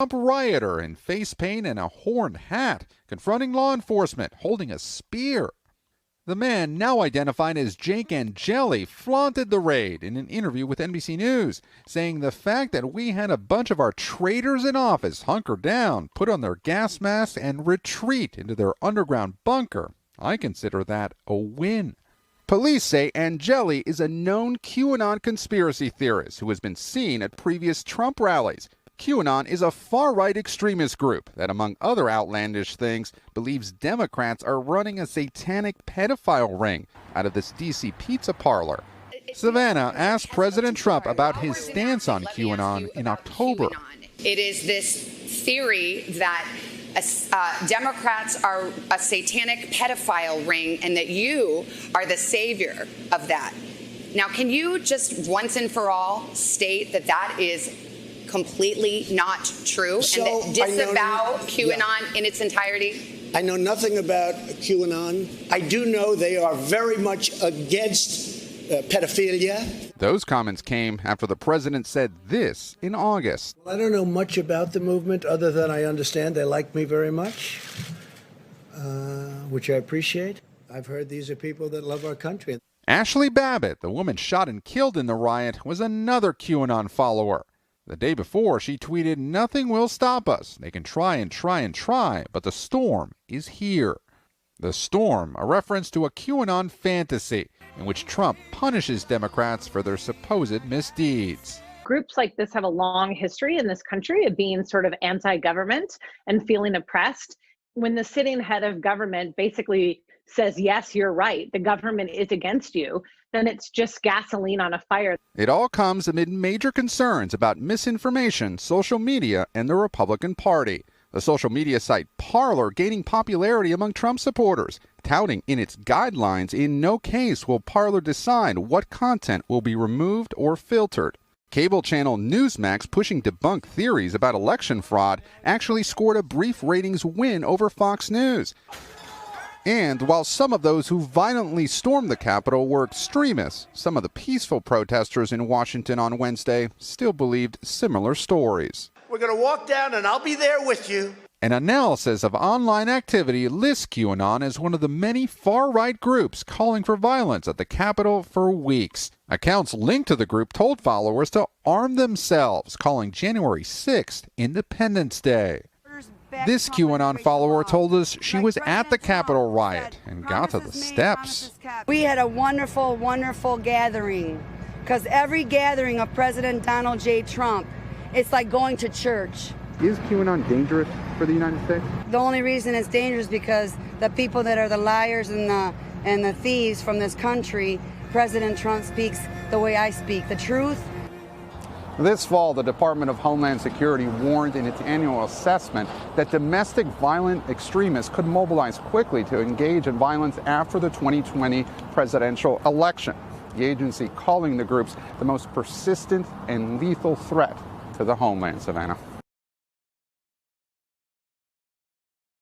Trump rioter in face paint and a horned hat, confronting law enforcement, holding a spear. The man, now identified as Jake Angeli, flaunted the raid in an interview with NBC News, saying the fact that we had a bunch of our traitors in office hunker down, put on their gas masks, and retreat into their underground bunker, I consider that a win. Police say Angeli is a known QAnon conspiracy theorist who has been seen at previous Trump rallies. QAnon is a far-right extremist group that, among other outlandish things, believes Democrats are running a satanic pedophile ring out of this D.C. pizza parlor. Savannah asked President Trump about his stance on QAnon in October. It is this theory that Democrats are a satanic pedophile ring and that you are the savior of that. Now, can you just once and for all state that that is completely not true and that disavow QAnon in its entirety? I know nothing about QAnon. I do know they are very much against pedophilia. Those comments came after the president said this in August. Well, I don't know much about the movement other than I understand they like me very much, which I appreciate. I've heard these are people that love our country. Ashley Babbitt, the woman shot and killed in the riot, was another QAnon follower. The day before, she tweeted, "Nothing will stop us. They can try and try and try, but the storm is here." The storm, a reference to a QAnon fantasy in which Trump punishes Democrats for their supposed misdeeds. Groups like this have a long history in this country of being sort of anti-government and feeling oppressed. When the sitting head of government basically says, yes, you're right, the government is against you, then it's just gasoline on a fire. It all comes amid major concerns about misinformation, social media, and the Republican Party. The social media site Parler gaining popularity among Trump supporters, touting in its guidelines, in no case will Parler decide what content will be removed or filtered. Cable channel Newsmax, pushing debunked theories about election fraud, actually scored a brief ratings win over Fox News. And while some of those who violently stormed the Capitol were extremists, some of the peaceful protesters in Washington on Wednesday still believed similar stories. We're going to walk down and I'll be there with you. An analysis of online activity lists QAnon as one of the many far-right groups calling for violence at the Capitol for weeks. Accounts linked to the group told followers to arm themselves, calling January 6th Independence Day. This QAnon follower told us she was at the Capitol riot and got to the steps. We had a wonderful, wonderful gathering, because every gathering of President Donald J. Trump, it's like going to church. Is QAnon dangerous for the United States? The only reason it's dangerous because the people that are the liars and the thieves from this country, President Trump speaks the way I speak, the truth. This fall, the Department of Homeland Security warned in its annual assessment that domestic violent extremists could mobilize quickly to engage in violence after the 2020 presidential election. The agency calling the groups the most persistent and lethal threat to the homeland. Savannah.